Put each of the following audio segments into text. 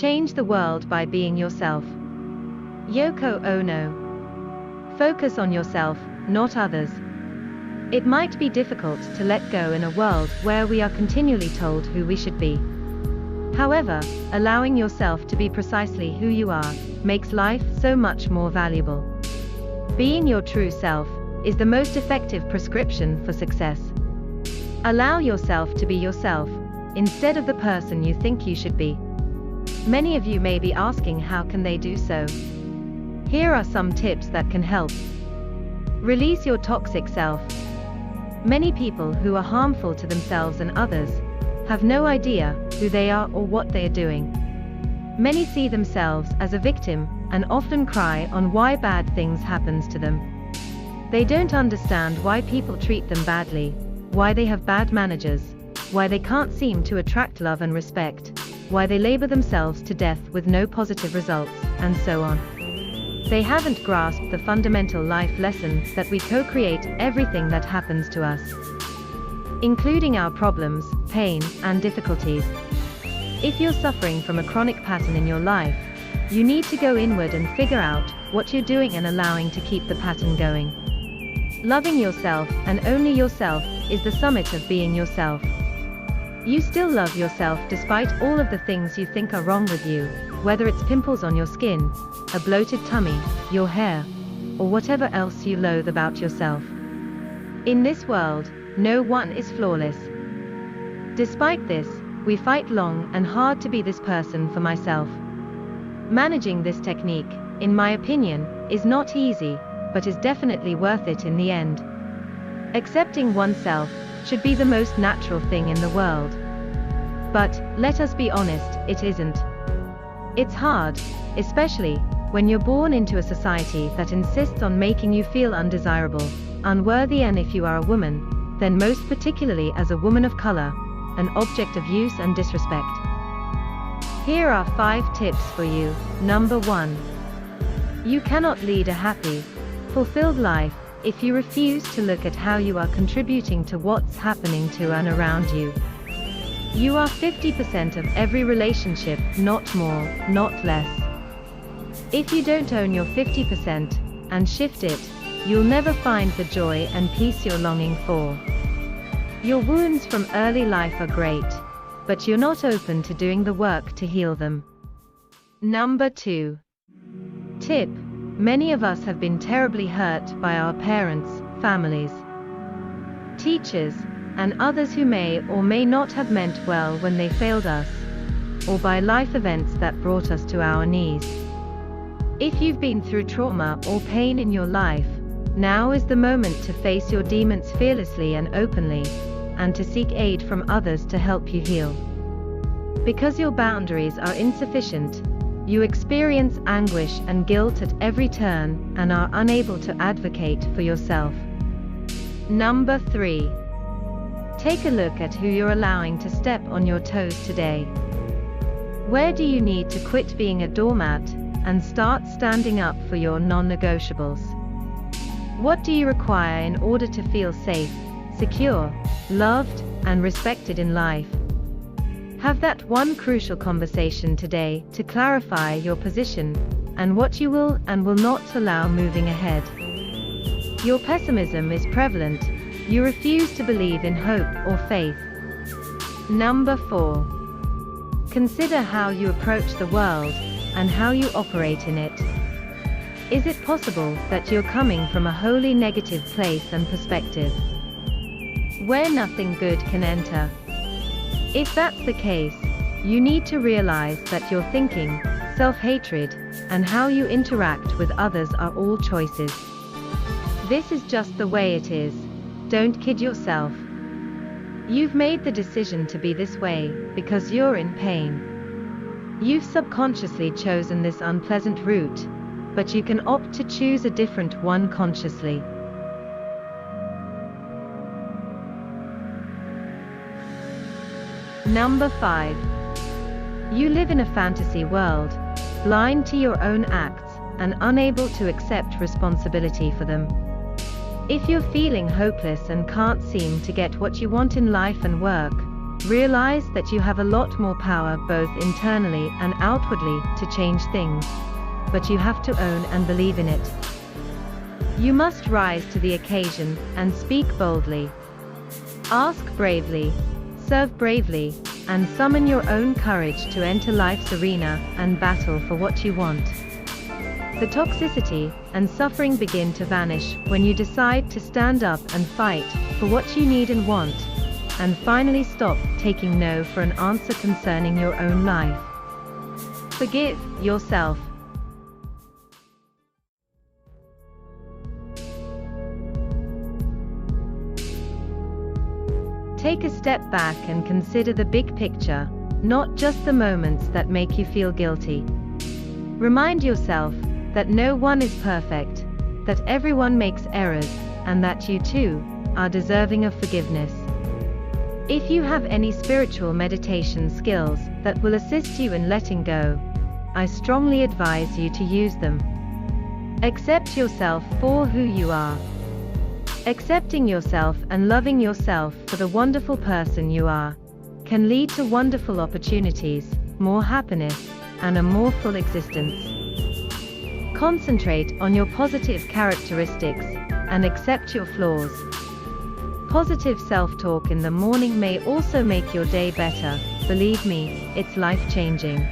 Change the world by being yourself. Yoko Ono. Focus on yourself, not others. It might be difficult to let go in a world where we are continually told who we should be. However, allowing yourself to be precisely who you are makes life so much more valuable. Being your true self is the most effective prescription for success. Allow yourself to be yourself, instead of the person you think you should be. Many of you may be asking how can they do so? Here are some tips that can help. Release your toxic self. Many people who are harmful to themselves and others have no idea who they are or what they are doing. Many see themselves as a victim and often cry on why bad things happens to them. They don't understand why people treat them badly, why they have bad managers, why they can't seem to attract love and respect, why they labor themselves to death with no positive results, and so on. They haven't grasped the fundamental life lesson that we co-create everything that happens to us, including our problems, pain, and difficulties. If you're suffering from a chronic pattern in your life, you need to go inward and figure out what you're doing and allowing to keep the pattern going. Loving yourself and only yourself is the summit of being yourself. You still love yourself despite all of the things you think are wrong with you, whether it's pimples on your skin, a bloated tummy, your hair, or whatever else you loathe about yourself. In this world, no one is flawless. Despite this, we fight long and hard to be this person for myself. Managing this technique, in my opinion, is not easy, but is definitely worth it in the end. Accepting oneself should be the most natural thing in the world. But, let us be honest, it isn't. It's hard, especially when you're born into a society that insists on making you feel undesirable, unworthy, and if you are a woman, then most particularly as a woman of color, an object of use and disrespect. Here are 5 tips for you. Number 1. You cannot lead a happy, fulfilled life if you refuse to look at how you are contributing to what's happening to and around you. You are 50% of every relationship, not more, not less. If you don't own your 50% and shift it, you'll never find the joy and peace you're longing for. Your wounds from early life are great, but you're not open to doing the work to heal them. Number 2. Tip. Many of us have been terribly hurt by our parents, families, teachers, and others who may or may not have meant well when they failed us, or by life events that brought us to our knees. If you've been through trauma or pain in your life, now is the moment to face your demons fearlessly and openly, and to seek aid from others to help you heal. Because your boundaries are insufficient, you experience anguish and guilt at every turn and are unable to advocate for yourself. Number 3. Take a look at who you're allowing to step on your toes today. Where do you need to quit being a doormat and start standing up for your non-negotiables? What do you require in order to feel safe, secure, loved, and respected in life? Have that one crucial conversation today to clarify your position and what you will and will not allow moving ahead. Your pessimism is prevalent. You refuse to believe in hope or faith. Number 4. Consider how you approach the world and how you operate in it. Is it possible that you're coming from a wholly negative place and perspective, where nothing good can enter? If that's the case, you need to realize that your thinking, self-hatred, and how you interact with others are all choices. This is just the way it is. Don't kid yourself. You've made the decision to be this way because you're in pain. You've subconsciously chosen this unpleasant route, but you can opt to choose a different one consciously. Number 5. You live in a fantasy world, blind to your own acts, and unable to accept responsibility for them. If you're feeling hopeless and can't seem to get what you want in life and work, Realize that you have a lot more power both internally and outwardly to change things, but you have to own and believe in it. You must rise to the occasion and speak boldly. Ask bravely, serve bravely, and summon your own courage to enter life's arena and battle for what you want. The toxicity and suffering begin to vanish when you decide to stand up and fight for what you need and want, and finally stop taking no for an answer concerning your own life. Forgive yourself. Take a step back and consider the big picture, not just the moments that make you feel guilty. Remind yourself that no one is perfect, that everyone makes errors, and that you too are deserving of forgiveness. If you have any spiritual meditation skills that will assist you in letting go, I strongly advise you to use them. Accept yourself for who you are. Accepting yourself and loving yourself for the wonderful person you are can lead to wonderful opportunities, more happiness, and a more full existence. Concentrate on your positive characteristics and accept your flaws. Positive self-talk in the morning may also make your day better. Believe me, it's life-changing.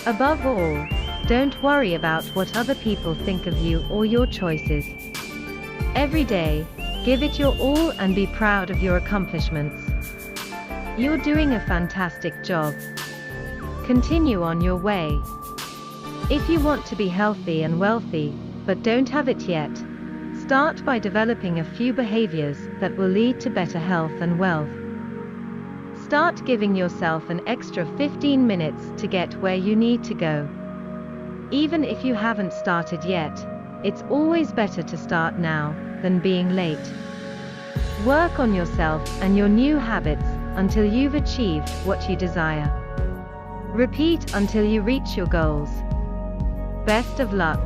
Above all, don't worry about what other people think of you or your choices. Every day, give it your all and be proud of your accomplishments. You're doing a fantastic job. Continue on your way. If you want to be healthy and wealthy, but don't have it yet, start by developing a few behaviors that will lead to better health and wealth. Start giving yourself an extra 15 minutes to get where you need to go. Even if you haven't started yet, it's always better to start now than being late. Work on yourself and your new habits until you've achieved what you desire. Repeat until you reach your goals. Best of luck.